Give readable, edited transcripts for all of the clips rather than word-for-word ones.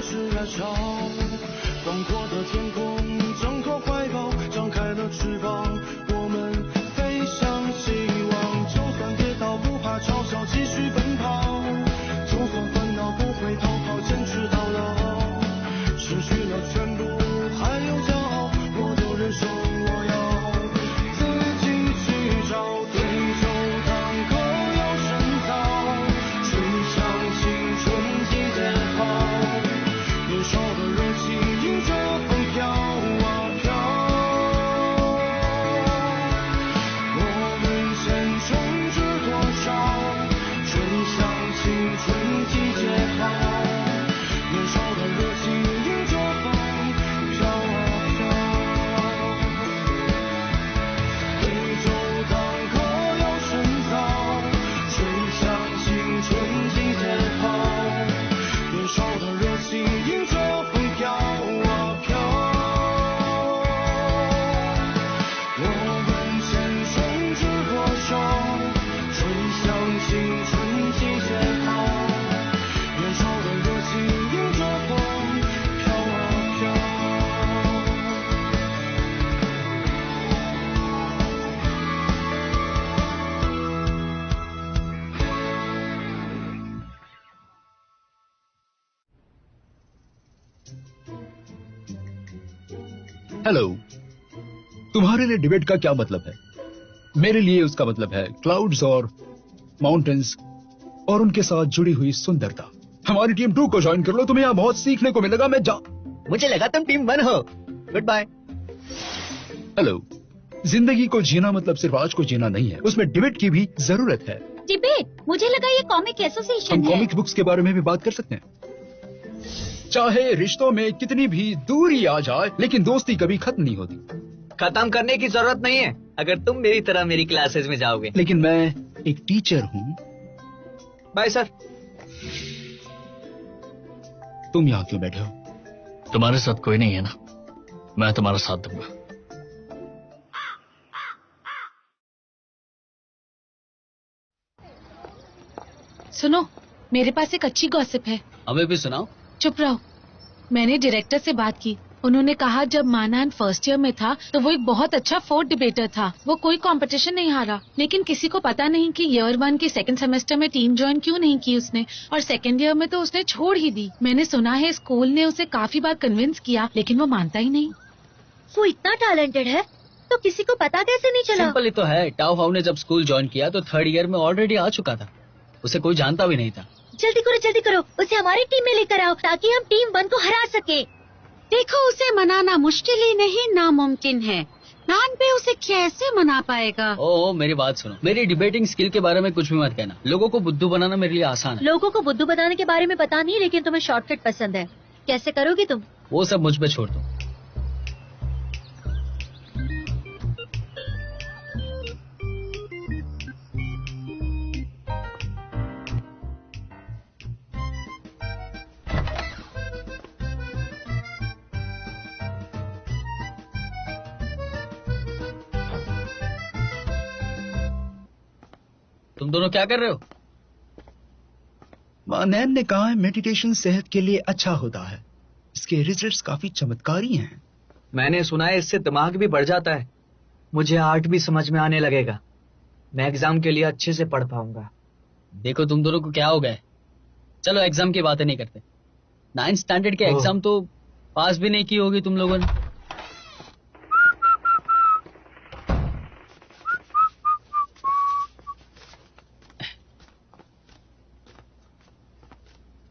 还是燃烧。广阔的天空，张口怀抱，张开了翅膀，我们飞向希望。就算跌倒不怕嘲笑，继续奔跑。就算烦恼不会逃跑，坚持到老。失去了全部，还有骄傲，我都忍受。我要自己去找，对酒当歌要深造，吹响青春季节号，年少的热情迎着风飘啊飘。我们前程知多少，吹响青春季节号，年少的热情迎着风飘啊飘。对酒当歌要深造，吹响青春季节号，年少的热情迎着风飘啊飘。我们前程知多少，吹响青春季节号，年少的热情迎着风飘啊飘。हेलो, तुम्हारे लिए डिबेट का क्या मतलब है? मेरे लिए उसका मतलब है क्लाउड्स और माउंटेन्स और उनके साथ जुड़ी हुई सुंदरता। हमारी टीम 2 को ज्वाइन कर लो, तुम्हें यहाँ बहुत सीखने को मिलेगा। मुझे लगा तुम टीम 1 हो। Good bye. हेलो, जिंदगी को जीना मतलब सिर्फ आज को जीना नहीं है, उसमें डिबेट की भी जरूरत है। डिबेट? मुझे लगा ये कॉमिक एसोसिएशन हम है। कॉमिक बुक्स के बारे में भी बात कर सकते हैं। चाहे रिश्तों में कितनी भी दूरी आ जाए, लेकिन दोस्ती कभी खत्म नहीं होती। खत्म करने की जरूरत नहीं है अगर तुम मेरी तरह मेरी क्लासेस में जाओगे। लेकिन मैं एक टीचर हूँ। Bye sir. तुम यहाँ क्यों बैठे हो? तुम्हारे साथ कोई नहीं है ना, मैं तुम्हारा साथ दूंगा। सुनो, मेरे पास एक अच्छी गॉसिप है। हमें भी सुनाओ। चुप रहो। मैंने डायरेक्टर से बात की। उन्होंने कहा जब मानान फर्स्ट ईयर में था तो वो एक बहुत अच्छा फोर्थ डिबेटर था। वो कोई कंपटीशन नहीं हारा, लेकिन किसी को पता नहीं कि ईयर 1 के सेकंड सेमेस्टर में टीम ज्वाइन क्यों नहीं की उसने, और सेकंड ईयर में तो उसने छोड़ ही दी। मैंने सुना है स्कूल ने उसे काफी बार कन्विंस किया, लेकिन वो मानता ही नहीं। वो इतना टैलेंटेड है तो किसी को पता कैसे नहीं चला? सिंपल ही तो है। टाओ हाउ ने जब स्कूल ज्वाइन किया तो थर्ड ईयर में ऑलरेडी आ चुका था, उसे कोई जानता भी नहीं था। जल्दी करो, उसे हमारी टीम में लेकर आओ ताकि हम टीम 1 को हरा सके। देखो, उसे मनाना मुश्किल ही नहीं नामुमकिन है। नान पे उसे कैसे मना पाएगा? ओ मेरी बात सुनो, मेरी डिबेटिंग स्किल के बारे में कुछ भी मत कहना। लोगों को बुद्धू बनाना मेरे लिए आसान है। लोगों को बुद्धू बनाने के बारे में पता नहीं, लेकिन तुम्हें शॉर्टकट पसंद है। कैसे करोगे तुम? वो सब मुझ पे छोड़ दो। तुम दोनों क्या कर रहे हो? मानैन ने कहा है मेडिटेशन सेहत के लिए अच्छा होता है। इसके रिजल्ट्स काफी चमत्कारी हैं। मैंने सुना है इससे दिमाग भी बढ़ जाता है। मुझे आर्ट भी समझ में आने लगेगा। मैं एग्जाम के लिए अच्छे से पढ़ पाऊंगा। देखो तुम दोनों को क्या हो गया है। चलो एग्जाम की बातें नहीं करते। 9th स्टैंडर्ड के एग्जाम तो पास भी नहीं की होगी तुम लोगों ने।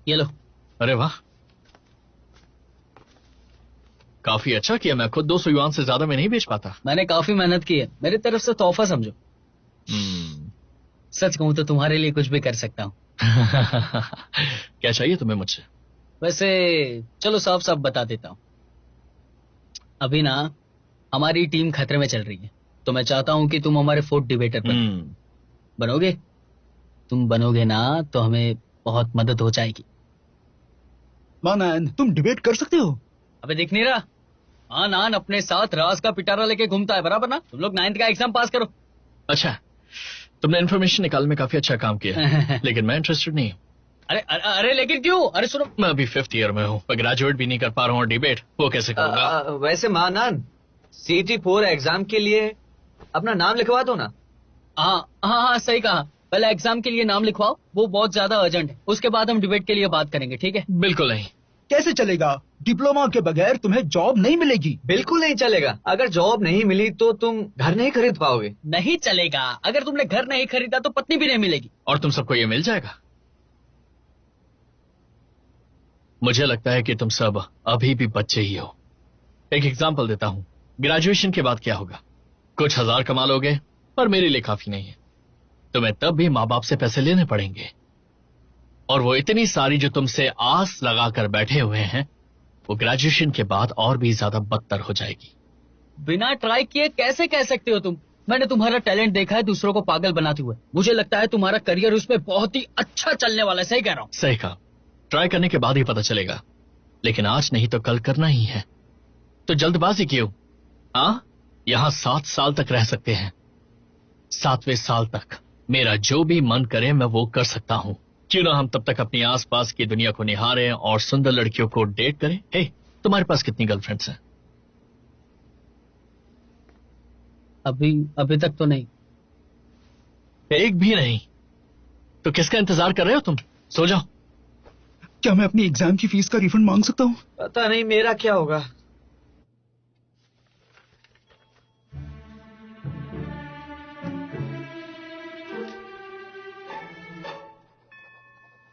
ये लो। अरे वाह, काफी अच्छा किया। मैं खुद 200 युआन से ज्यादा में नहीं बेच पाता। मैंने काफी मेहनत की है, मेरी तरफ से तोहफा समझो। सच कहूं तो तुम्हारे लिए कुछ भी कर सकता हूँ। क्या चाहिए तुम्हें मुझसे? वैसे चलो साफ साफ बता देता हूँ। अभी ना हमारी टीम खतरे में चल रही है, तो मैं चाहता हूँ कि तुम हमारे फोर्थ डिबेटर बनोगे। तुम बनोगे ना तो हमें बहुत मदद हो जाएगी। मानैन, तुम डिबेट कर सकते हो? अबे दिख नहीं रहा? हाँ, नान अपने साथ राज का पिटारा लेके घूमता है, बराबर ना? तुम लोग 9th का एग्जाम पास करो। अच्छा, तुमने इन्फॉर्मेशन निकालने में काफी अच्छा काम किया। लेकिन मैं इंटरेस्टेड नहीं हूँ। अरे अरे अरे लेकिन क्यों? अरे सुनो, मैं अभी 5th ईयर में हूँ, मैं ग्रेजुएट भी नहीं कर पा रहा हूँ, डिबेट वो कैसे करूंगा? वैसे मानान CT4 एग्जाम के लिए अपना नाम लिखवा दो ना। हाँ हाँ हाँ, सही कहा। पहले एग्जाम के लिए नाम लिखवाओ, वो बहुत ज्यादा अर्जेंट है। उसके बाद हम डिबेट के लिए बात करेंगे, ठीक है? बिल्कुल नहीं। कैसे चलेगा? डिप्लोमा के बगैर तुम्हें जॉब नहीं मिलेगी। बिल्कुल नहीं चलेगा। अगर जॉब नहीं मिली तो तुम घर नहीं खरीद पाओगे। नहीं चलेगा। अगर तुमने घर नहीं खरीदा तो पत्नी भी नहीं मिलेगी। और तुम सबको ये मिल जाएगा? मुझे लगता है कि तुम सब अभी भी बच्चे ही हो। एक एग्जांपल देता हूं, ग्रेजुएशन के बाद क्या होगा? कुछ हजार कमा लोगे, पर मेरे लिए काफी नहीं है। तुम्हें तब भी माँ बाप से पैसे लेने पड़ेंगे, और वो इतनी सारी जो तुमसे आस लगाकर बैठे हुए हैं, वो ग्रेजुएशन के बाद और भी ज्यादा बदतर हो जाएगी। बिना ट्राई किए कैसे कह सकते हो तुम? मैंने तुम्हारा टैलेंट देखा है दूसरों को पागल बनाते हुए। मुझे लगता है तुम्हारा करियर उसमें बहुत ही अच्छा चलने वाला है। सही कह रहा हूँ? सही कहा। ट्राई करने के बाद ही पता चलेगा, लेकिन आज नहीं तो कल करना ही है। तो जल्दबाजी क्यों? हाँ, यहां 7 साल तक रह सकते हैं। 7वें साल तक मेरा जो भी मन करे मैं वो कर सकता हूं। क्यों ना हम तब तक अपनी आसपास की दुनिया को निहारें और सुंदर लड़कियों को डेट करें। हे, तुम्हारे पास कितनी गर्लफ्रेंड्स हैं? अभी तक तो नहीं। एक भी नहीं? तो किसका इंतजार कर रहे हो तुम? सो जाओ। क्या मैं अपनी एग्जाम की फीस का रिफंड मांग सकता हूँ? पता नहीं मेरा क्या होगा।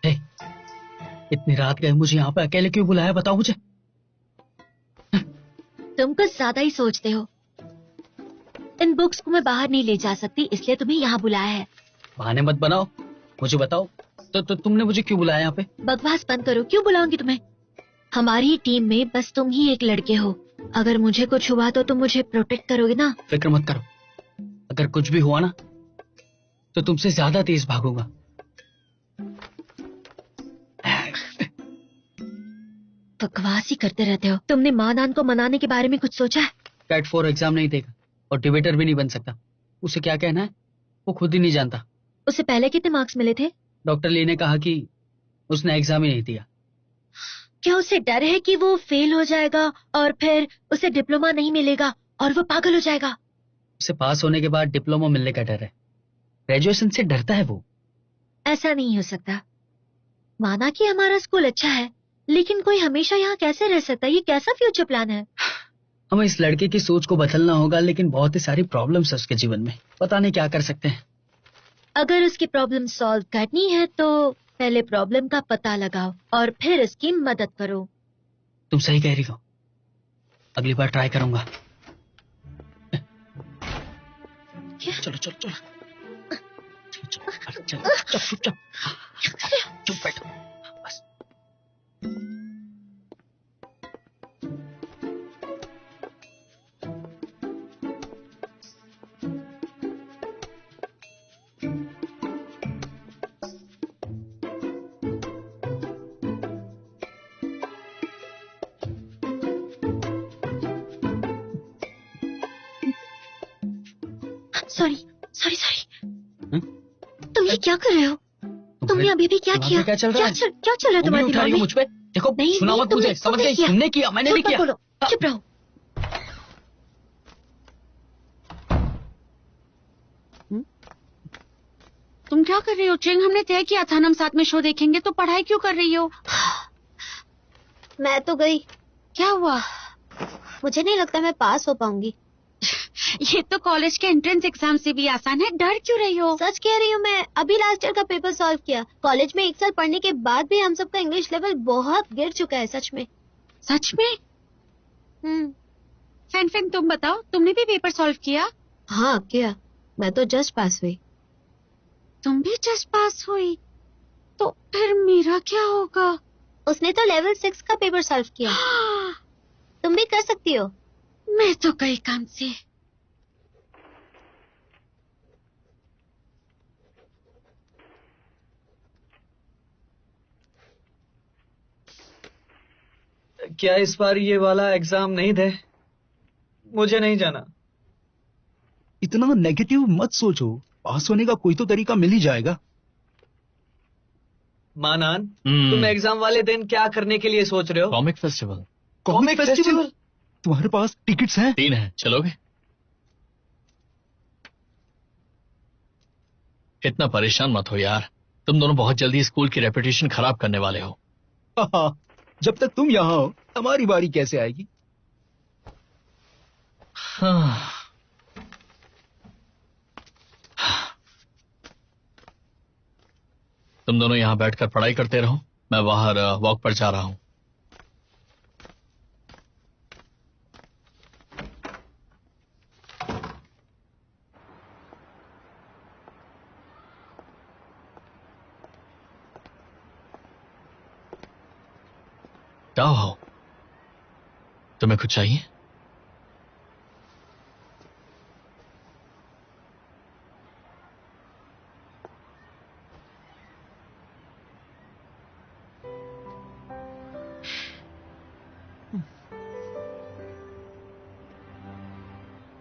हे, इतनी रात गए, मुझे यहाँ पे अकेले क्यों बुलाया? बताओ मुझे। तुम कुछ ज्यादा ही सोचते हो। इन बुक्स को मैं बाहर नहीं ले जा सकती, इसलिए तुम्हें यहाँ बुलाया है। बहाने मत बनाओ, मुझे बताओ तो तुमने मुझे क्यों बुलाया यहाँ पे? बकवास बंद करो। क्यों बुलाऊंगी तुम्हें? हमारी टीम में बस तुम ही एक लड़के हो। अगर मुझे कुछ हुआ तो तुम मुझे प्रोटेक्ट करोगे ना? फिक्र मत करो, अगर कुछ भी हुआ ना तो तुमसे ज्यादा तेज भागूंगा। बकवास ही करते रहते हो। तुमने माँ नान को मनाने के बारे में कुछ सोचा है? कैट 4 एग्जाम नहीं देगा और डिबेटर भी नहीं बन सकता। उसे क्या कहना है वो खुद ही नहीं जानता। उसे पहले कितने मार्क्स मिले थे? डॉक्टर ली ने कहा कि उसने एग्जाम ही नहीं दिया। क्या उसे डर है कि वो फेल हो जाएगा और फिर उसे डिप्लोमा नहीं मिलेगा और वो पागल हो जाएगा? उसे पास होने के बाद डिप्लोमा मिलने का डर है। ग्रेजुएशन से डरता है वो। ऐसा नहीं हो सकता। माना कि हमारा स्कूल अच्छा है, लेकिन कोई हमेशा यहाँ कैसे रह सकता है? ये कैसा फ्यूचर प्लान है? हमें इस लड़के की सोच को बदलना होगा, लेकिन बहुत ही सारी प्रॉब्लम्स है उसके जीवन में। पता नहीं क्या कर सकते हैं। अगर उसकी प्रॉब्लम सॉल्व करनी है तो पहले प्रॉब्लम का पता लगाओ और फिर इसकी मदद करो। तुम सही कह रही हो, अगली बार ट्राई करूंगा। चलो चलो चलो चलो चलो चुप चुप चुप बैठो बस। Sorry sorry sorry. तुम ये क्या कर रहे हो? तुमने अभी भी क्या किया? क्या चल रहा है? क्या चल रहा है तुम्हारे दिमाग में? मुझ पे देखो। नहीं, सुना नहीं, मत मुझे। समझ गई? तुमने किया, मैंने नहीं किया। बोलो, चुप रहो। तुम क्या कर रही हो ट्रिंग? हमने तय किया था हम साथ में शो देखेंगे, तो पढ़ाई क्यों कर रही हो? मैं तो गई। क्या हुआ? मुझे नहीं लगता मैं पास हो पाऊंगी। ये तो कॉलेज के एंट्रेंस एग्जाम से भी आसान है, डर क्यों रही हो? सच कह रही हूँ, मैं अभी लास्ट ईयर का पेपर सॉल्व किया। कॉलेज में 1 साल पढ़ने के बाद भी हम सबका इंग्लिश लेवल बहुत गिर चुका है। सच में। सच में? फैन तुम बताओ, तुमने भी पेपर सॉल्व किया? हाँ किया, मैं तो जस्ट पास हुई। तुम भी जस्ट पास हुई? तो फिर मेरा क्या होगा? उसने तो लेवल 6 का पेपर सॉल्व किया। तुम भी कर सकती हो। मैं तो कई काम से। क्या इस बार ये वाला एग्जाम नहीं दे? मुझे नहीं जाना। इतना नेगेटिव मत सोचो, पास होने का कोई तो तरीका मिल ही जाएगा। मानान, तुम एग्जाम वाले दिन क्या करने के लिए सोच रहे हो? Comic festival. Comic festival? तुम्हारे पास टिकट्स हैं? 3 हैं, चलोगे? इतना परेशान मत हो यार, तुम दोनों बहुत जल्दी स्कूल की रेपुटेशन खराब करने वाले हो। जब तक तुम यहाँ हो हमारी बारी कैसे आएगी? हाँ। तुम दोनों यहां बैठकर पढ़ाई करते रहो, मैं बाहर वॉक पर जा रहा हूं। क्या हो, तुम्हें कुछ चाहिए?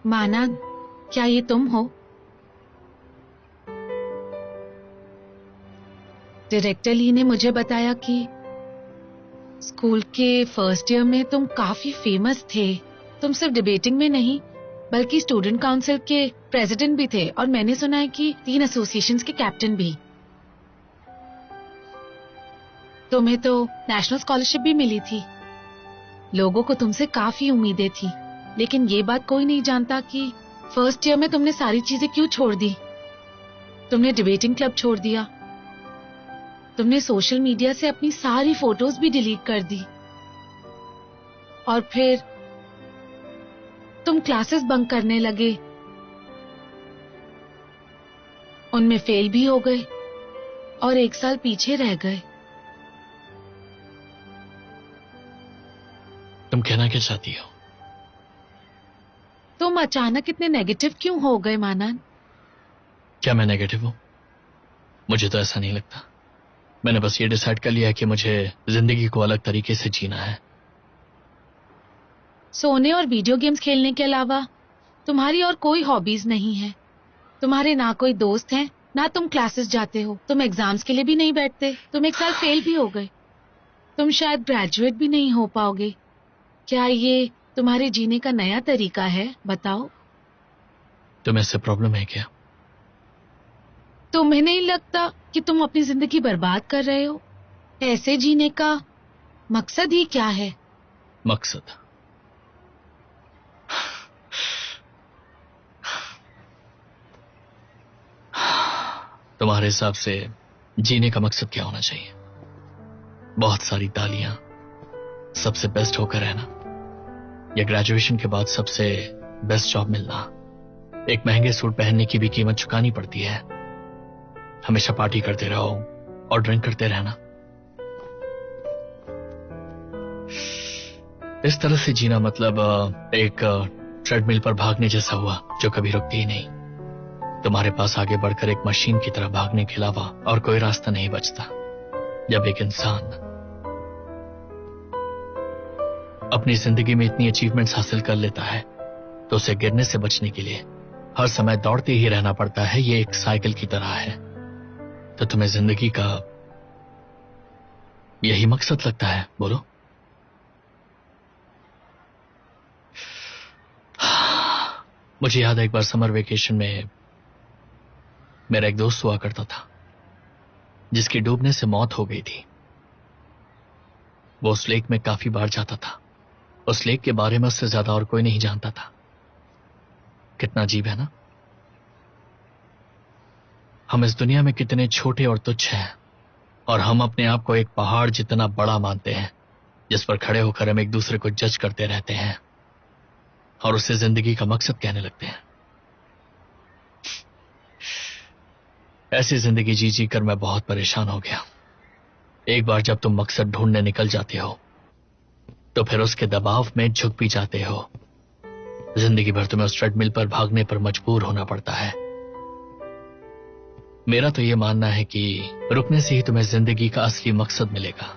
मानान, क्या ये तुम हो? डायरेक्टर ली ने मुझे बताया कि स्कूल के फर्स्ट ईयर में तुम काफी फेमस थे। तुम सिर्फ डिबेटिंग में नहीं बल्कि स्टूडेंट काउंसिल के प्रेसिडेंट भी थे और मैंने सुना है कि 3 एसोसिएशंस के कैप्टन भी। तुम्हें तो नेशनल स्कॉलरशिप भी मिली थी। लोगों को तुमसे काफी उम्मीदें थी, लेकिन ये बात कोई नहीं जानता कि फर्स्ट ईयर में तुमने सारी चीजें क्यों छोड़ दी। तुमने डिबेटिंग क्लब छोड़ दिया, तुमने सोशल मीडिया से अपनी सारी फोटोज भी डिलीट कर दी और फिर तुम क्लासेस बंक करने लगे, उनमें फेल भी हो गए और 1 साल पीछे रह गए। तुम कहना क्या चाहती हो? तुम अचानक इतने नेगेटिव क्यों हो गए मानान? क्या मैं नेगेटिव हूं? मुझे तो ऐसा नहीं लगता। मैंने बस ये डिसाइड कर लिया कि मुझे जिंदगी को अलग तरीके से जीना है। सोने और वीडियो गेम्स खेलने के अलावा तुम्हारी और कोई हॉबीज नहीं है। तुम्हारे ना कोई दोस्त हैं, ना तुम क्लासेस जाते हो, तुम एग्जाम्स के लिए भी नहीं बैठते, तुम 1 साल फेल भी हो गए, तुम शायद ग्रेजुएट भी नहीं हो पाओगे। क्या ये तुम्हारे जीने का नया तरीका है? बताओ। तुम्हें इससे प्रॉब्लम है क्या? तुम्हें नहीं लगता कि तुम अपनी जिंदगी बर्बाद कर रहे हो? ऐसे जीने का मकसद ही क्या है? मकसद? तुम्हारे हिसाब से जीने का मकसद क्या होना चाहिए? बहुत सारी तालियां, सबसे बेस्ट होकर रहना, या ग्रेजुएशन के बाद सबसे बेस्ट जॉब मिलना? एक महंगे सूट पहनने की भी कीमत चुकानी पड़ती है। हमेशा पार्टी करते रहो और ड्रिंक करते रहना। इस तरह से जीना मतलब एक ट्रेडमिल पर भागने जैसा हुआ जो कभी रुकती ही नहीं। तुम्हारे पास आगे बढ़कर एक मशीन की तरह भागने के अलावा और कोई रास्ता नहीं बचता। जब एक इंसान अपनी जिंदगी में इतनी अचीवमेंट्स हासिल कर लेता है तो उसे गिरने से बचने के लिए हर समय दौड़ते ही रहना पड़ता है। ये एक साइकिल की तरह है। तो तुम्हें जिंदगी का यही मकसद लगता है? बोलो। मुझे याद है एक बार समर वेकेशन में मेरा एक दोस्त हुआ करता था जिसकी डूबने से मौत हो गई थी। वो उस लेक में काफी बार जाता था। उस लेक के बारे में उससे ज्यादा और कोई नहीं जानता था। कितना अजीब है ना? हम इस दुनिया में कितने छोटे और तुच्छ हैं और हम अपने आप को एक पहाड़ जितना बड़ा मानते हैं जिस पर खड़े होकर हम एक दूसरे को जज करते रहते हैं और उसे जिंदगी का मकसद कहने लगते हैं। ऐसी जिंदगी जी जी कर मैं बहुत परेशान हो गया। एक बार जब तुम मकसद ढूंढने निकल जाते हो तो फिर उसके दबाव में झुक भी जाते हो। जिंदगी भर तुम्हें उस ट्रेडमिल पर भागने पर मजबूर होना पड़ता है। मेरा तो यह मानना है कि रुकने से ही तुम्हें जिंदगी का असली मकसद मिलेगा।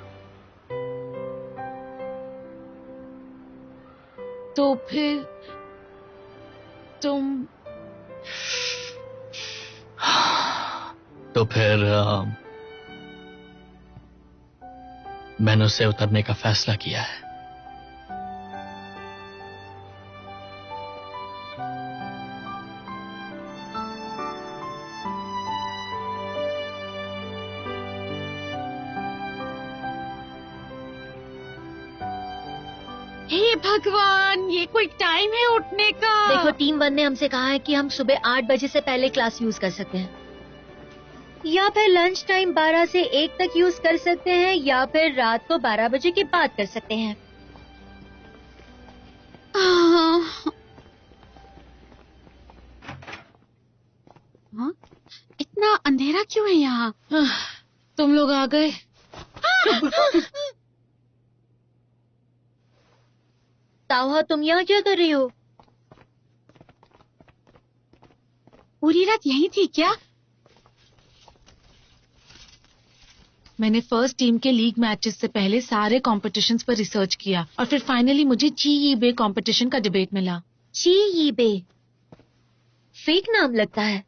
तो फिर तुम तो फिर मैंने उससे उतरने का फैसला किया है। हे भगवान, ये कोई टाइम है उठने का? देखो, टीम 1 ने हमसे कहा है कि हम सुबह 8 बजे से पहले क्लास यूज कर सकते हैं, या फिर लंच टाइम 12 से 1 तक यूज कर सकते हैं, या फिर रात को 12 बजे के बाद कर सकते हैं। हाँ? इतना अंधेरा क्यों है यहाँ? तुम लोग आ गए। ताओहा, तुम यहाँ क्या कर रही हो? पूरी रात यही थी क्या? मैंने फर्स्ट टीम के लीग मैचेस से पहले सारे कॉम्पिटिशन्स पर रिसर्च किया और फिर फाइनली मुझे जीईबे कॉम्पिटिशन का डिबेट मिला। जीईबे फेक नाम लगता है।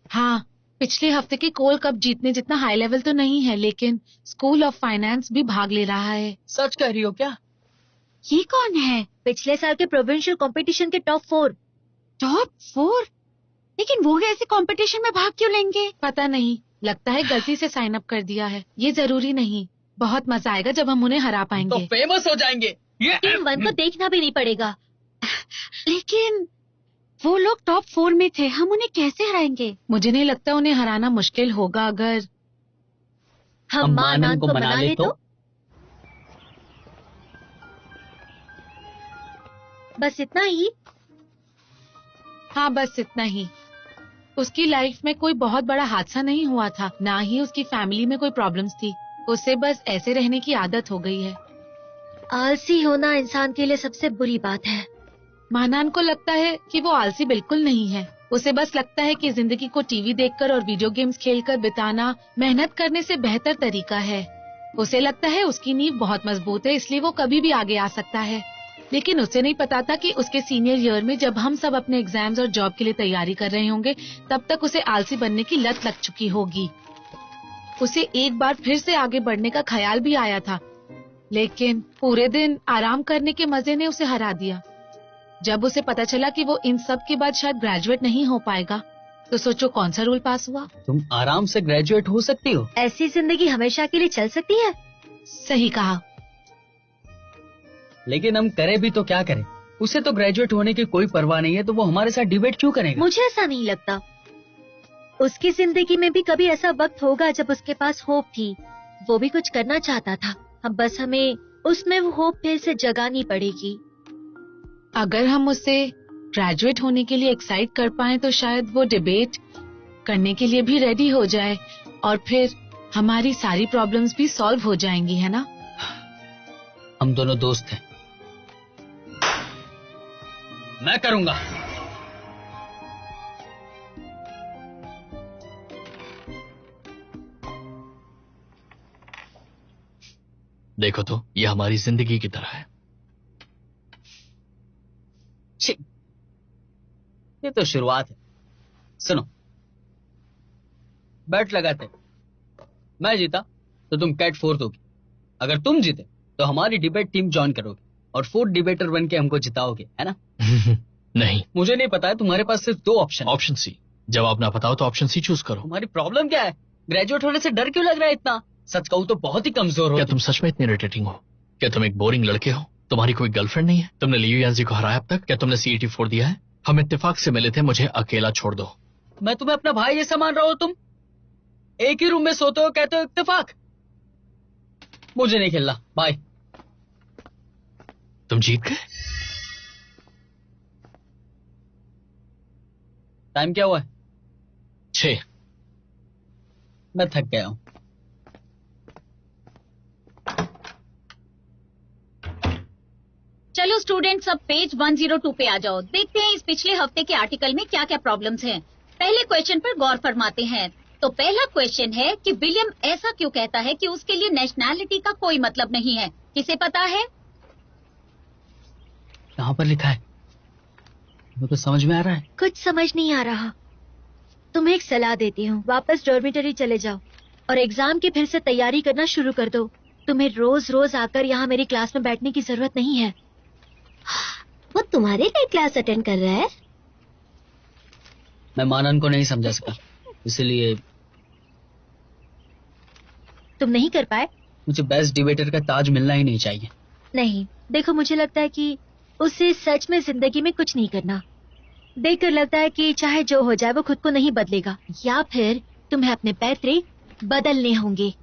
हाँ, पिछले हफ्ते के कोल कप जीतने जितना हाई लेवल तो नहीं है, लेकिन स्कूल ऑफ फाइनेंस भी भाग ले रहा है। सच कह रही हो क्या? ये कौन है? पिछले साल के प्रोविंशियल कंपटीशन के टॉप 4। टॉप 4? लेकिन वो ऐसे कंपटीशन में भाग क्यों लेंगे? पता नहीं, लगता है गलती से साइन अप कर दिया है। ये जरूरी नहीं, बहुत मजा आएगा जब हम उन्हें हरा तो पाएंगे। फेमस हो जाएंगे। टीम 1 को देखना भी नहीं पड़ेगा। लेकिन वो लोग टॉप 4 में थे, हम उन्हें कैसे हराएंगे? मुझे नहीं लगता उन्हें हराना मुश्किल होगा अगर हम मानान को मना ले तो? बस इतना ही? हाँ, बस इतना ही। उसकी लाइफ में कोई बहुत बड़ा हादसा नहीं हुआ था, ना ही उसकी फैमिली में कोई प्रॉब्लम्स थी। उसे बस ऐसे रहने की आदत हो गई है। आलसी होना इंसान के लिए सबसे बुरी बात है। मानान को लगता है कि वो आलसी बिल्कुल नहीं है। उसे बस लगता है कि जिंदगी को टीवी देखकर और वीडियो गेम्स खेलकर बिताना मेहनत करने से बेहतर तरीका है। उसे लगता है उसकी नींव बहुत मजबूत है, इसलिए वो कभी भी आगे आ सकता है। लेकिन उसे नहीं पता था कि उसके सीनियर ईयर में जब हम सब अपने एग्जाम्स और जॉब के लिए तैयारी कर रहे होंगे, तब तक उसे आलसी बनने की लत लग चुकी होगी। उसे एक बार फिर से आगे बढ़ने का ख्याल भी आया था, लेकिन पूरे दिन आराम करने के मजे ने उसे हरा दिया। जब उसे पता चला कि वो इन सब के बाद शायद ग्रेजुएट नहीं हो पाएगा, तो सोचो कौन सा रूल पास हुआ? तुम आराम से ग्रेजुएट हो सकती हो। ऐसी जिंदगी हमेशा के लिए चल सकती है? सही कहा। लेकिन हम करें भी तो क्या करें? उसे तो ग्रेजुएट होने की कोई परवाह नहीं है, तो वो हमारे साथ डिबेट क्यों करेगा? मुझे ऐसा नहीं लगता। उसकी जिंदगी में भी कभी ऐसा वक्त होगा जब उसके पास होप थी, वो भी कुछ करना चाहता था। अब बस हमें उसमें वो होप फिर से जगानी पड़ेगी। अगर हम उसे ग्रेजुएट होने के लिए एक्साइट कर पाए तो शायद वो डिबेट करने के लिए भी रेडी हो जाए और फिर हमारी सारी प्रॉब्लम्स भी सॉल्व हो जाएंगी, है ना? हम दोनों दोस्त हैं। मैं करूंगा। देखो तो, ये हमारी जिंदगी की तरह है। छी, ये तो शुरुआत है। सुनो, बैट लगाते। मैं जीता तो तुम कैट 4 दोगी। अगर तुम जीते तो हमारी डिबेट टीम ज्वाइन करोगे और 4th डिबेटर बन के हमको जिताओगे, है ना? नहीं, मुझे नहीं पता है, तुम्हारे पास सिर्फ 2 ऑप्शन। Option C. जवाब ना पता हो तो ऑप्शन सी चूज करो। तुम्हारी प्रॉब्लम क्या है? ग्रेजुएट होने से डर क्यों लग रहा है इतना? सच कहूँ तो बहुत ही कमजोर हो। क्या तुम सच में इतने इरिटेटिंग हो? क्या तुम एक बोरिंग लड़के हो? तुम्हारी कोई गर्लफ्रेंड नहीं है? तुमने लियू यांजी को हराया अब तक? क्या तुमने CET 4 दिया है? हम इत्तेफाक से मिले थे, मुझे अकेला छोड़ दो। मैं तुम्हें अपना भाई जैसा मान रहा हूँ। तुम एक ही रूम में सोते हो, कहते हो इत्तेफाक। मुझे नहीं खेलना, बाय। तुम जीत गए। टाइम क्या हुआ है? 6। मैं थक गया हूँ। चलो स्टूडेंट, सब पेज 102 पे आ जाओ। देखते हैं इस पिछले हफ्ते के आर्टिकल में क्या क्या प्रॉब्लम्स हैं। पहले क्वेश्चन पर गौर फरमाते हैं। तो पहला क्वेश्चन है कि विलियम ऐसा क्यों कहता है कि उसके लिए नेशनैलिटी का कोई मतलब नहीं है? किसे पता है? यहाँ पर लिखा है, मुझे समझ में आ रहा है। कुछ समझ नहीं आ रहा। तुम्हें एक सलाह देती हूँ, वापस डॉर्मिटरी चले जाओ और एग्जाम की फिर से तैयारी करना शुरू कर दो। तुम्हें रोज रोज आकर यहाँ मेरी क्लास में बैठने की जरूरत नहीं है। वो तुम्हारे लिए क्लास अटेंड कर रहा है? मैं मानन को नहीं समझा सका, इसलिए तुम नहीं कर पाए? मुझे बेस्ट डिबेटर का ताज मिलना ही नहीं चाहिए। नहीं, देखो मुझे लगता है कि उसे सच में जिंदगी में कुछ नहीं करना। देखकर लगता है कि चाहे जो हो जाए वो खुद को नहीं बदलेगा, या फिर तुम्हें अपने पैतरे बदलने होंगे।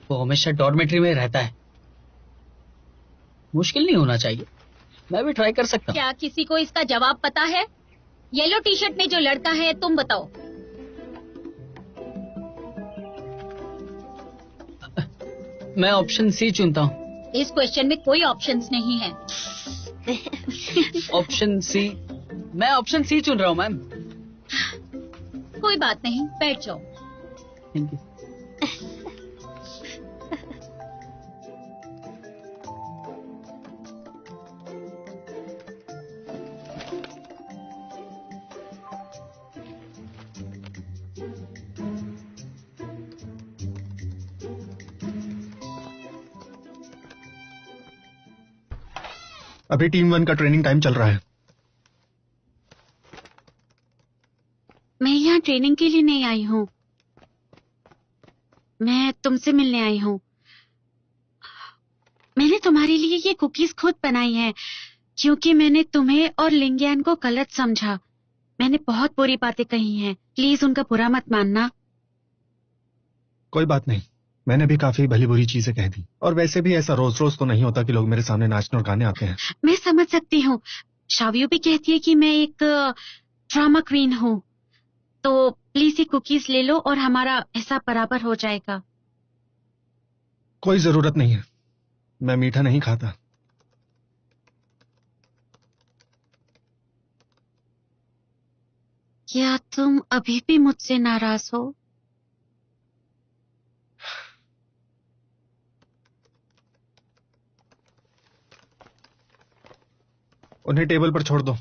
वो हमेशा डॉर्मेट्री में रहता है, मुश्किल नहीं होना चाहिए, मैं भी ट्राई कर सकता हूँ। क्या किसी को इसका जवाब पता है? येलो टी शर्ट में जो लड़का है, तुम बताओ। मैं ऑप्शन सी चुनता हूँ। इस क्वेश्चन में कोई ऑप्शंस नहीं है। ऑप्शन सी, मैं ऑप्शन सी चुन रहा हूँ मैम। कोई बात नहीं, बैठ जाओ। Thank you. अभी टीम 1 का ट्रेनिंग टाइम चल रहा है। मैं यहाँ ट्रेनिंग के लिए नहीं आई हूँ, मैं तुमसे मिलने आई हूँ। मैंने तुम्हारे लिए ये कुकीज खुद बनाई हैं, क्योंकि मैंने तुम्हें और लिंगियान को गलत समझा। मैंने बहुत बुरी बातें कही हैं, प्लीज उनका बुरा मत मानना। कोई बात नहीं, मैंने भी काफी भली बुरी चीजें कह दी, और वैसे भी ऐसा रोज रोज तो नहीं होता कि लोग मेरे सामने नाचने और गाने आते हैं। मैं समझ सकती हूँ, शावियो भी कहती है कि मैं एक ड्रामा क्वीन हूँ, तो प्लीज ये कुकीज ले लो और हमारा हिस्सा बराबर हो जाएगा। कोई जरूरत नहीं है, मैं मीठा नहीं खाता। क्या तुम अभी भी मुझसे नाराज हो? उन्हें टेबल पर छोड़ दो।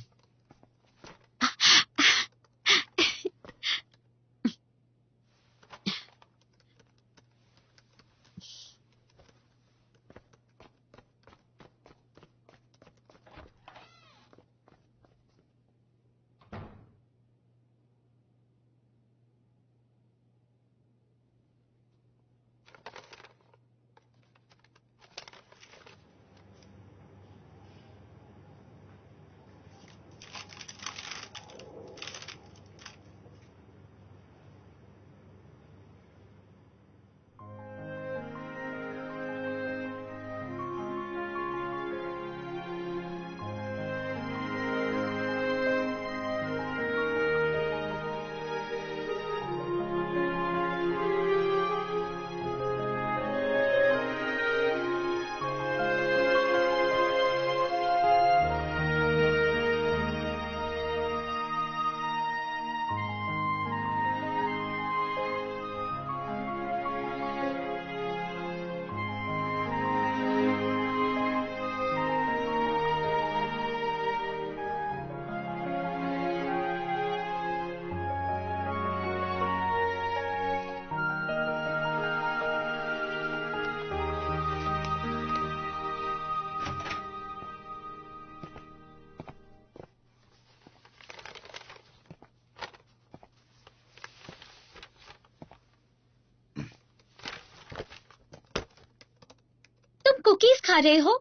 कुकीज खा रहे हो?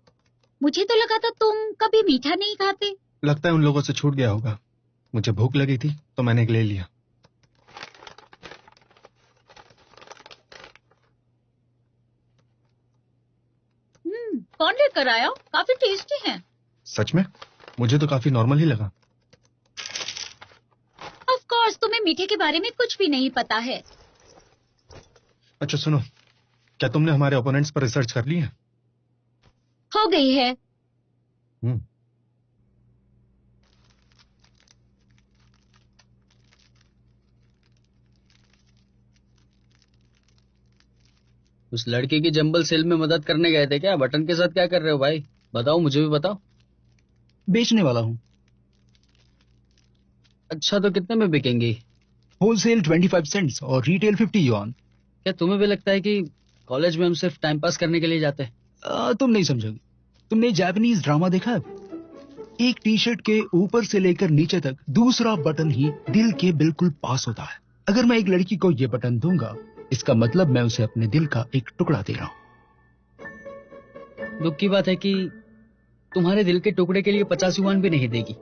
मुझे तो लगा था तुम कभी मीठा नहीं खाते। लगता है उन लोगों से छूट गया होगा। मुझे भूख लगी थी तो मैंने एक ले लिया। कौन लेकर आया? काफी टेस्टी हैं। सच में? मुझे तो काफी नॉर्मल ही लगा। ऑफ कोर्स तुम्हें मीठे के बारे में कुछ भी नहीं पता है। अच्छा सुनो, क्या तुमने हमारे ओपोनेंट्स पर रिसर्च कर ली है? हो गई है। उस लड़के की जंबल सेल में मदद करने गए थे क्या? बटन के साथ क्या कर रहे हो भाई? बताओ, मुझे भी बताओ। बेचने वाला हूँ। अच्छा, तो कितने में बिकेंगी? होलसेल 25 सेंट्स और रिटेल 50 युआन। क्या तुम्हें भी लगता है कि कॉलेज में हम सिर्फ टाइम पास करने के लिए जाते हैं? तुम नहीं समझोगे। तुमने जापानीज ड्रामा देखा है? एक टी शर्ट के ऊपर से लेकर नीचे तक दूसरा बटन ही दिल के बिल्कुल पास होता है। अगर मैं एक लड़की को ये बटन दूंगा, इसका मतलब मैं उसे अपने दिल का एक टुकड़ा दे रहा हूँ। दुख की बात है कि तुम्हारे दिल के टुकड़े के लिए 50 युआन भी नहीं देगी,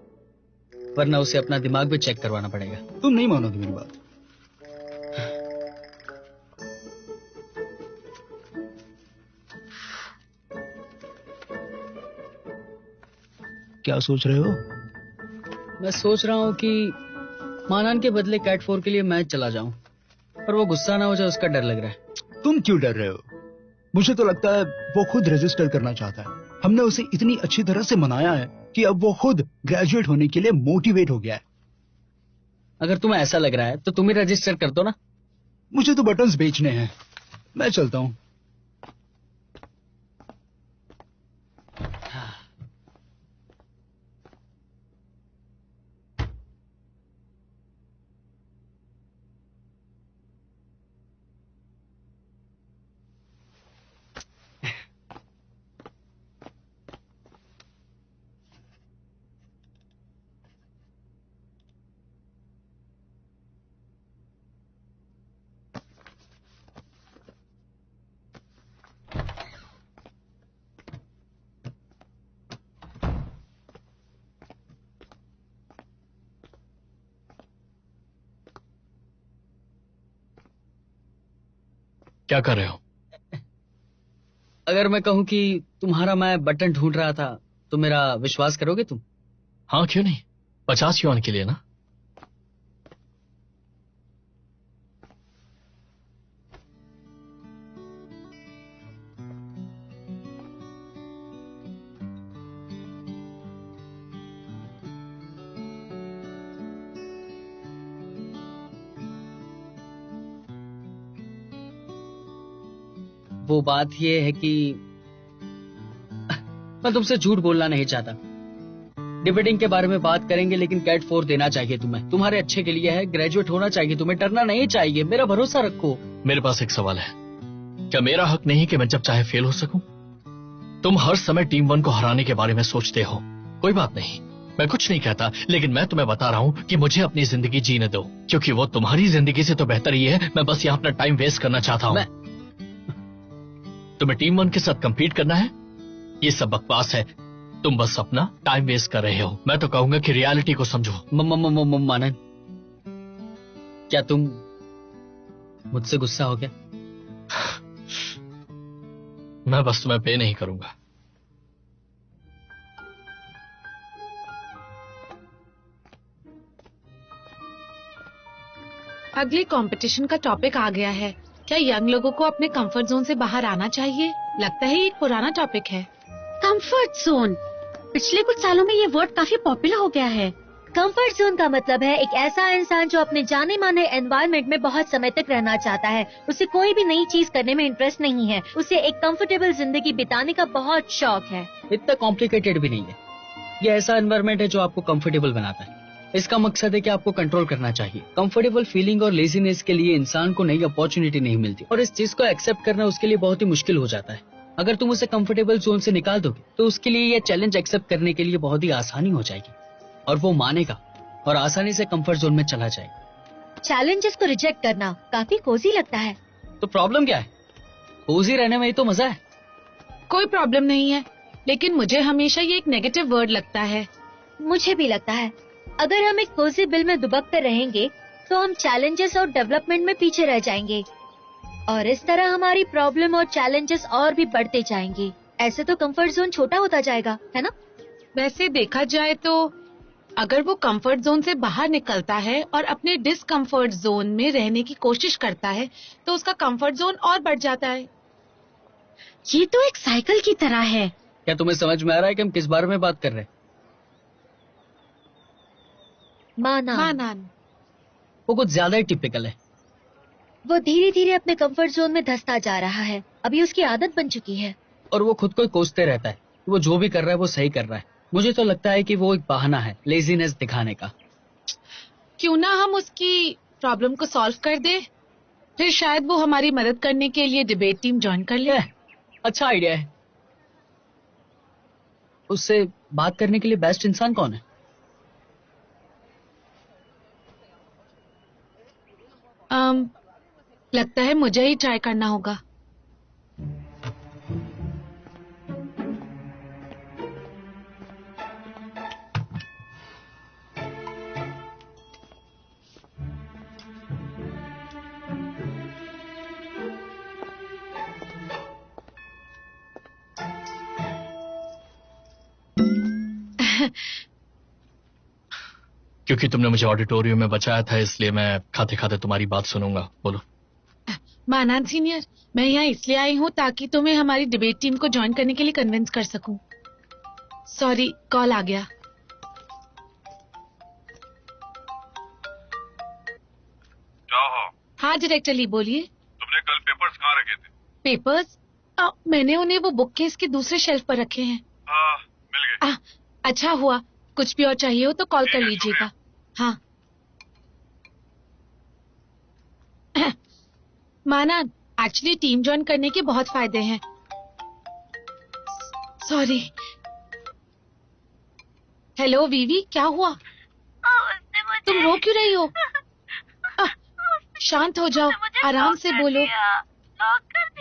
वरना उसे अपना दिमाग भी चेक करवाना पड़ेगा। तुम नहीं मानोगे मेरी बात। क्या सोच रहे हो? मैं सोच रहा हूँ कि मानान के बदले कैट 4 के लिए मैच चला जाऊं, पर वो गुस्सा ना हो जाए उसका डर लग रहा है। तुम क्यों डर रहे हो? मुझे तो लगता है वो खुद रजिस्टर करना चाहता है। हमने उसे इतनी अच्छी तरह से मनाया है कि अब वो खुद ग्रेजुएट होने के लिए मोटिवेट हो गया है। अगर तुम्हें ऐसा लग रहा है तो तुम ही रजिस्टर कर दो ना। मुझे तो बटन्स बेचने हैं, मैं चलता हूँ। क्या कर रहे हो? अगर मैं कहूं कि तुम्हारा मैं बटन ढूंढ रहा था तो मेरा विश्वास करोगे तुम? हाँ, क्यों नहीं। 50 युआन के लिए ना। वो बात ये है कि मैं तुमसे झूठ बोलना नहीं चाहता। डिबेटिंग के बारे में बात करेंगे, लेकिन कैट 4 देना चाहिए तुम्हें। तुम्हारे अच्छे के लिए है, ग्रेजुएट होना चाहिए तुम्हें, डरना नहीं चाहिए। मेरा भरोसा रखो। मेरे पास एक सवाल है, क्या मेरा हक नहीं कि मैं जब चाहे फेल हो सकूं? तुम हर समय टीम 1 को हराने के बारे में सोचते हो। कोई बात नहीं, मैं कुछ नहीं कहता, लेकिन मैं तुम्हें बता रहा हूं कि मुझे अपनी जिंदगी जीने दो, क्योंकि वो तुम्हारी जिंदगी से तो बेहतर ही है। मैं बस यहाँ अपना टाइम वेस्ट करना चाहता हूँ। तुम्हें टीम 1 के साथ कंपीट करना है? ये सब बकवास है। तुम बस अपना टाइम वेस्ट कर रहे हो। मैं तो कहूंगा कि रियलिटी को समझो। मानन, क्या तुम मुझसे गुस्सा हो गया? मैं बस तुम्हें पे नहीं करूंगा। अगले कंपटीशन का टॉपिक आ गया है। क्या यंग लोगों को अपने कंफर्ट जोन से बाहर आना चाहिए? लगता है ये एक पुराना टॉपिक है। कंफर्ट जोन, पिछले कुछ सालों में ये वर्ड काफी पॉपुलर हो गया है। कंफर्ट जोन का मतलब है एक ऐसा इंसान जो अपने जाने माने एनवायरनमेंट में बहुत समय तक रहना चाहता है। उसे कोई भी नई चीज करने में इंटरेस्ट नहीं है। उसे एक कंफर्टेबल जिंदगी बिताने का बहुत शौक है। इतना कॉम्प्लिकेटेड भी नहीं है। ये ऐसा एनवायरनमेंट है जो आपको कंफर्टेबल बनाता है। इसका मकसद है कि आपको कंट्रोल करना चाहिए। कंफर्टेबल फीलिंग और लेजीनेस के लिए इंसान को नई अपॉर्चुनिटी नहीं मिलती, और इस चीज को एक्सेप्ट करना उसके लिए बहुत ही मुश्किल हो जाता है। अगर तुम उसे कंफर्टेबल जोन से निकाल दोगे तो उसके लिए यह चैलेंज एक्सेप्ट करने के लिए बहुत ही आसानी हो जाएगी, और वो मानेगा और आसानी से कंफर्ट जोन में चला जाएगा। चैलेंजेस को रिजेक्ट करना काफी कोजी लगता है। तो प्रॉब्लम क्या है? कोजी रहने में ही तो मजा है। कोई प्रॉब्लम नहीं है, लेकिन मुझे हमेशा ये एक नेगेटिव वर्ड लगता है। मुझे भी लगता है अगर हम एक कोजी बिल में दुबक कर रहेंगे तो हम चैलेंजेस और डेवलपमेंट में पीछे रह जाएंगे, और इस तरह हमारी प्रॉब्लम और चैलेंजेस और भी बढ़ते जाएंगे। ऐसे तो कंफर्ट जोन छोटा होता जाएगा, है ना? वैसे देखा जाए तो अगर वो कंफर्ट जोन से बाहर निकलता है और अपने डिसकंफर्ट जोन में रहने की कोशिश करता है तो उसका कंफर्ट जोन और बढ़ जाता है। ये तो एक साइकिल की तरह है। क्या तुम्हें समझ में आ रहा है कि हम किस बारे में बात कर रहे हैं? मानान। वो कुछ ज्यादा ही टिपिकल है। वो धीरे धीरे अपने कंफर्ट जोन में धंसता जा रहा है। अभी उसकी आदत बन चुकी है, और वो खुद को कोसते रहता है। वो जो भी कर रहा है वो सही कर रहा है। मुझे तो लगता है कि वो एक बहाना है लेजीनेस दिखाने का। क्यों ना हम उसकी प्रॉब्लम को सॉल्व कर दे? फिर शायद वो हमारी मदद करने के लिए डिबेट टीम ज्वाइन कर ले। अच्छा आइडिया है। उससे बात करने के लिए बेस्ट इंसान कौन है? लगता है मुझे ही ट्राई करना होगा। क्योंकि तुमने मुझे ऑडिटोरियम में बचाया था, इसलिए मैं खाते खाते तुम्हारी बात सुनूंगा। बोलो। मानान सीनियर, मैं यहाँ इसलिए आई हूँ ताकि तुम्हें हमारी डिबेट टीम को ज्वाइन करने के लिए कन्विंस कर सकूं। सॉरी, कॉल आ गया। हाँ डायरेक्टर ली, बोलिए। तुमने कल पेपर्स कहाँ रखे थे? पेपर्स? मैंने उन्हें वो बुक केस के दूसरे शेल्फ पर रखे हैं। मिल गए। अच्छा हुआ। कुछ भी और चाहिए हो तो कॉल कर लीजिएगा। हाँ। माना, एक्चुअली टीम ज्वाइन करने के बहुत फायदे हैं। सॉरी। हेलो वीवी, क्या हुआ? तुम रो क्यों रही हो? शांत हो जाओ, आराम से बोलो।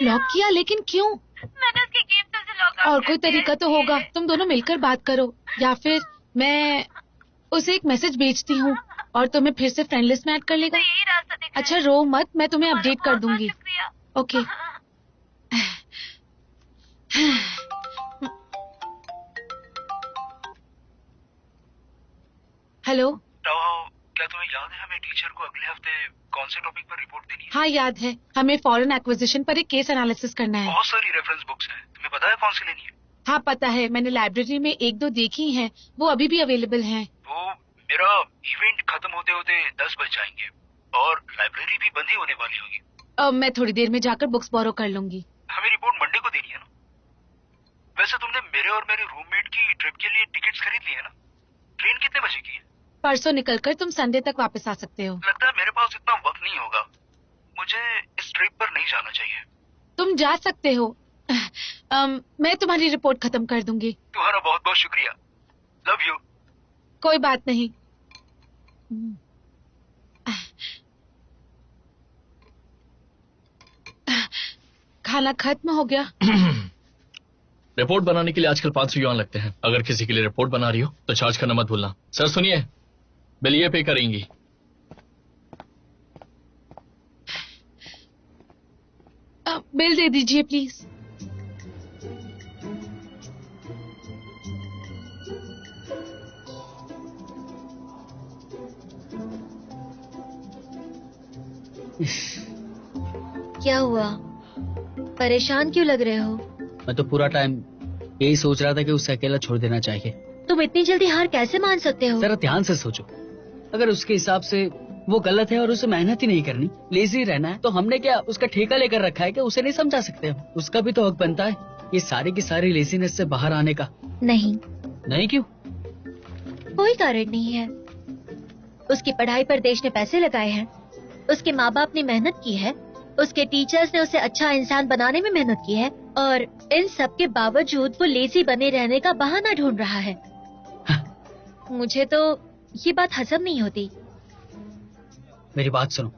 लॉक किया? लेकिन क्यों? मैंने उसके गेम से लॉक आउट और कोई तरीका तो होगा। तुम दोनों मिलकर बात करो, या फिर मैं उसे एक मैसेज भेजती हूँ और तुम्हें फिर से फ्रेंड लिस्ट में ऐड कर लेगा। यही रास्ता दिख रहा है। अच्छा रो मत, मैं तुम्हें अपडेट कर दूंगी। ओके। हेलो। क्या तुम्हें याद है हमें टीचर को अगले हफ्ते कौन से टॉपिक पर रिपोर्ट देनी है? हाँ याद है, हमें फॉरेन एक्विजिशन पर एक केस एनालिसिस करना है। बहुत सारी रेफरेंस बुक्स हैं, तुम्हें पता है कौन सी लेनी है? हाँ पता है, मैंने लाइब्रेरी में एक दो देखी हैं, वो अभी भी अवेलेबल हैं। वो मेरा इवेंट खत्म होते होते 10 बज जाएंगे और लाइब्रेरी भी बंद ही होने वाली होगी। मैं थोड़ी देर में जाकर बुक्स बोरो कर लूंगी। हमें रिपोर्ट मंडे को देनी है ना? वैसे तुमने मेरे और मेरे रूममेट की ट्रिप के लिए टिकट्स खरीद ली है ना? ट्रेन कितने बजे की है? परसों निकलकर तुम संडे तक वापस आ सकते हो। लगता है मेरे पास इतना वक्त नहीं होगा, मुझे इस ट्रिप पर नहीं जाना चाहिए। तुम जा सकते हो। मैं तुम्हारी रिपोर्ट खत्म कर दूंगी। तुम्हारा बहुत बहुत शुक्रिया। Love you. कोई बात नहीं। खाना खत्म हो गया। रिपोर्ट बनाने के लिए आजकल 500 युआन लगते हैं। अगर किसी के लिए रिपोर्ट बना रही हो तो चार्ज करना मत भूलना। सर सुनिए, बिल ये पे करेंगी। बिल दे दीजिए प्लीज। क्या हुआ? परेशान क्यों लग रहे हो? मैं तो पूरा टाइम यही सोच रहा था कि उसे अकेला छोड़ देना चाहिए। तुम इतनी जल्दी हार कैसे मान सकते हो? जरा ध्यान से सोचो, अगर उसके हिसाब से वो गलत है और उसे मेहनत ही नहीं करनी, लेजी रहना है, तो हमने क्या उसका ठेका लेकर रखा है कि उसे नहीं समझा सकते हम? उसका भी तो हक बनता है ये सारी की सारी लेजीनेस से बाहर आने का। नहीं क्यों? कोई कारण नहीं है। उसकी पढ़ाई पर देश ने पैसे लगाए हैं, उसके माँ बाप ने मेहनत की है, उसके टीचर्स ने उसे अच्छा इंसान बनाने में मेहनत की है, और इन सब के बावजूद वो लेजी बने रहने का बहाना ढूंढ रहा है। मुझे तो ये बात हजम नहीं होती। मेरी बात सुनो,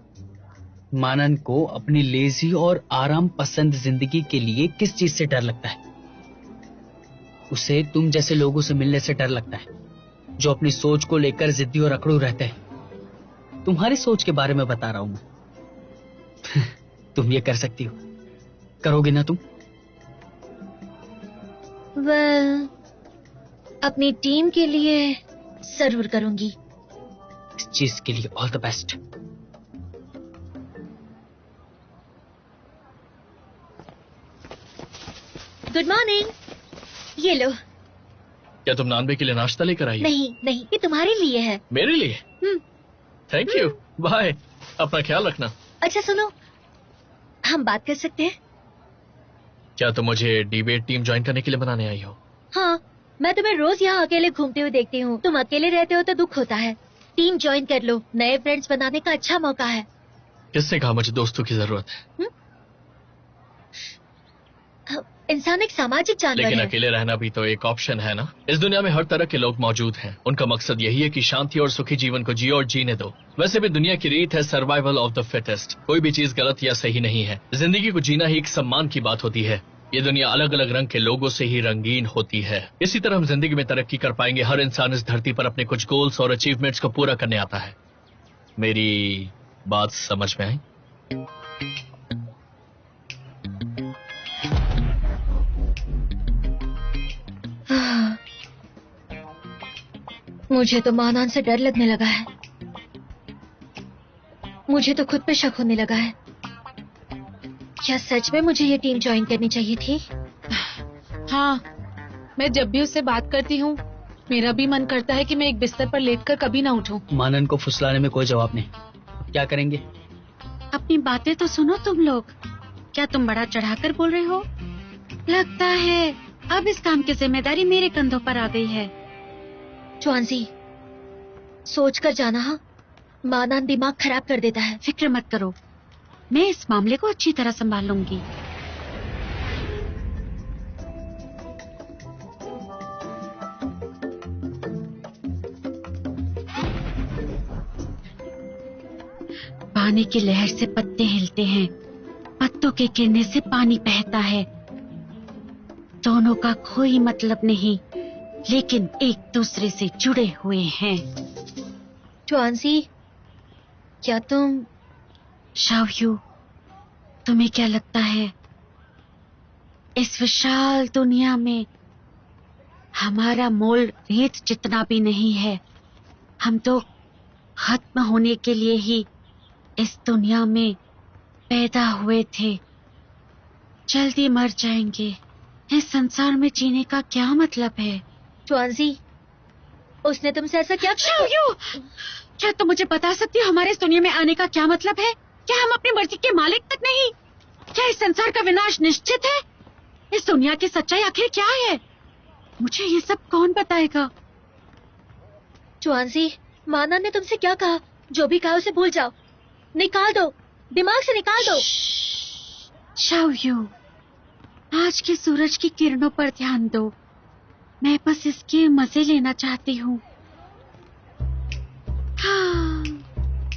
मानन को अपनी लेजी और आराम पसंद जिंदगी के लिए किस चीज से डर लगता है? उसे तुम जैसे लोगों से मिलने से डर लगता है, जो अपनी सोच को लेकर जिद्दी और अकड़ू रहते हैं। तुम्हारी सोच के बारे में बता रहा हूं मैं। तुम ये कर सकती हो, करोगे ना तुम? वेल, अपनी टीम के लिए जरूर करूंगी। इस चीज के लिए all the best. Good morning. ये लो। क्या तुम नानबे के लिए नाश्ता लेकर आई हो? नहीं, ये तुम्हारे लिए है। मेरे लिए? Thank you, bye. अपना ख्याल रखना। अच्छा सुनो, हम बात कर सकते हैं? क्या तुम मुझे डिबेट टीम ज्वाइन करने के लिए बनाने आई हो? हाँ, मैं तुम्हें रोज यहाँ अकेले घूमते हुए देखती हूँ। तुम अकेले रहते हो तो दुख होता है। टीम ज्वाइन कर लो, नए फ्रेंड्स बनाने का अच्छा मौका है। किसने कहा मुझे दोस्तों की जरूरत है? इंसान एक सामाजिक जानवर लेकिन है। अकेले रहना भी तो एक ऑप्शन है ना। इस दुनिया में हर तरह के लोग मौजूद हैं। उनका मकसद यही है कि शांति और सुखी जीवन को जियो और जीने दो। वैसे भी दुनिया की रीत है सर्वाइवल ऑफ द फिटेस्ट। कोई भी चीज गलत या सही नहीं है। जिंदगी को जीना ही एक सम्मान की बात होती है। ये दुनिया अलग अलग रंग के लोगों से ही रंगीन होती है। इसी तरह हम जिंदगी में तरक्की कर पाएंगे। हर इंसान इस धरती पर अपने कुछ गोल्स और अचीवमेंट्स को पूरा करने आता है। मेरी बात समझ में आई? मुझे तो मानान से डर लगने लगा है। मुझे तो खुद पे शक होने लगा है। क्या सच में मुझे ये टीम ज्वाइन करनी चाहिए थी? हाँ, मैं जब भी उससे बात करती हूँ मेरा भी मन करता है कि मैं एक बिस्तर पर लेटकर कभी ना उठूं। मानन को फुसलाने में कोई जवाब नहीं। क्या करेंगे? अपनी बातें तो सुनो तुम लोग। क्या तुम बड़ा चढ़ाकर बोल रहे हो? लगता है अब इस काम की जिम्मेदारी मेरे कंधों पर आ गई है। चुआंजी, सोच कर जाना। हाँ, मानान दिमाग खराब कर देता है। फिक्र मत करो, मैं इस मामले को अच्छी तरह संभाल लूंगी। पानी की लहर से पत्ते हिलते हैं, पत्तों के गिरने से पानी बहता है। दोनों का कोई मतलब नहीं, लेकिन एक दूसरे से जुड़े हुए हैं। चुआंजी, क्या तुम... शाओयू, तुम्हें क्या लगता है इस विशाल दुनिया में हमारा मोल रेत जितना भी नहीं है। हम तो खत्म होने के लिए ही इस दुनिया में पैदा हुए थे। जल्दी मर जाएंगे। इस संसार में जीने का क्या मतलब है? चुआंजी, उसने तुमसे ऐसा क्या... शाओयू, क्या तुम मुझे बता सकती हो हमारे इस दुनिया में आने का क्या मतलब है? क्या हम अपनी मर्जी के मालिक तक नहीं? क्या इस संसार का विनाश निश्चित है? इस दुनिया की सच्चाई आखिर क्या है? मुझे ये सब कौन बताएगा? चुआंजी, माना ने तुमसे क्या कहा? जो भी कहा उसे भूल जाओ। निकाल दो, दिमाग से निकाल दो। शाओयू, आज के सूरज की किरणों पर ध्यान दो। मैं बस इसके मजे लेना चाहती हूँ। हाँ।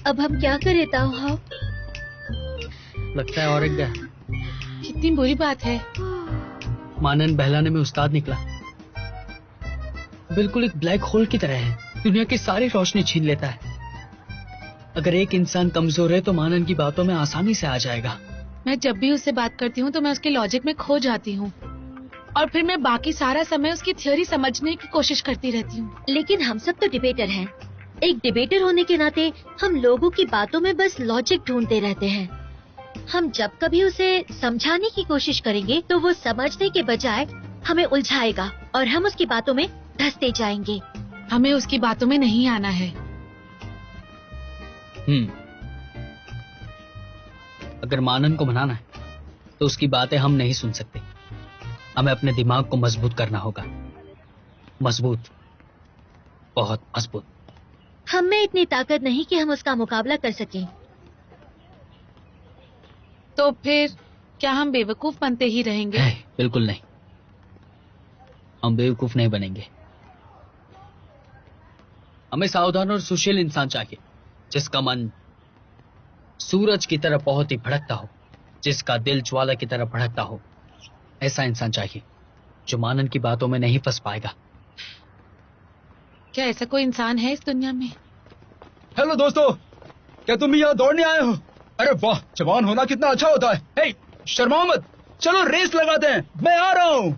अब हम क्या करें ताऊ? लगता है और एक गया। कितनी बुरी बात है। मानन बहलाने में उस्ताद निकला। बिल्कुल एक ब्लैक होल की तरह है। दुनिया की सारी रोशनी छीन लेता है। अगर एक इंसान कमजोर है तो मानन की बातों में आसानी से आ जाएगा। मैं जब भी उससे बात करती हूँ तो मैं उसके लॉजिक में खो जाती हूँ और फिर मैं बाकी सारा समय उसकी थ्योरी समझने की कोशिश करती रहती हूँ। लेकिन हम सब तो डिबेटर हैं। एक डिबेटर होने के नाते हम लोगों की बातों में बस लॉजिक ढूंढते रहते हैं। हम जब कभी उसे समझाने की कोशिश करेंगे तो वो समझने के बजाय हमें उलझाएगा और हम उसकी बातों में धंसते जाएंगे। हमें उसकी बातों में नहीं आना है। अगर मानन को मनाना है तो उसकी बातें हम नहीं सुन सकते। हमें अपने दिमाग को मजबूत करना होगा। मजबूत, बहुत मजबूत। हम में इतनी ताकत नहीं कि हम उसका मुकाबला कर सकें। तो फिर क्या हम बेवकूफ बनते ही रहेंगे? बिल्कुल नहीं, हम बेवकूफ नहीं बनेंगे। हमें सावधान और सुशील इंसान चाहिए, जिसका मन सूरज की तरह बहुत ही भड़कता हो, जिसका दिल ज्वाला की तरह भड़कता हो। ऐसा इंसान चाहिए जो मानन की बातों में नहीं फंस पाएगा। क्या ऐसा कोई इंसान है इस दुनिया में? हेलो दोस्तों, क्या तुम भी यहाँ दौड़ने आए हो? अरे वाह, जवान होना कितना अच्छा होता है। हे, शर्माओ मत, चलो रेस लगाते हैं। मैं आ रहा हूँ।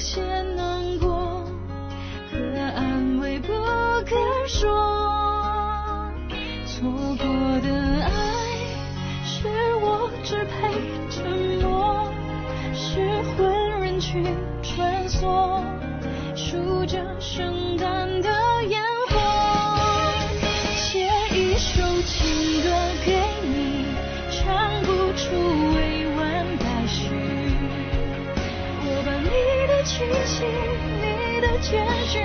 些难过和安慰不肯说，错过的爱是我只配沉默，是混人群穿梭，数着圣诞的烟火，写一首情歌给你，唱不出委婉待续，我把你的气息，你的简讯，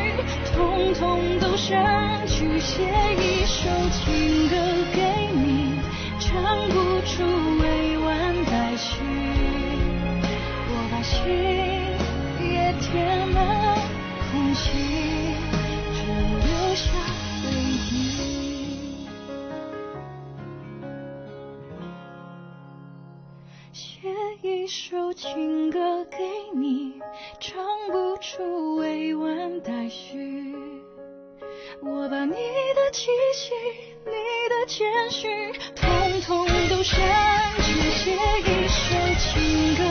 统统都删去，写一首情歌给你，唱不出委婉待续，我把心也填满空气，只留下回忆。写一首情歌给你，唱不出委婉待续，我把你的气息，你的简讯，统统都删去，写一首情歌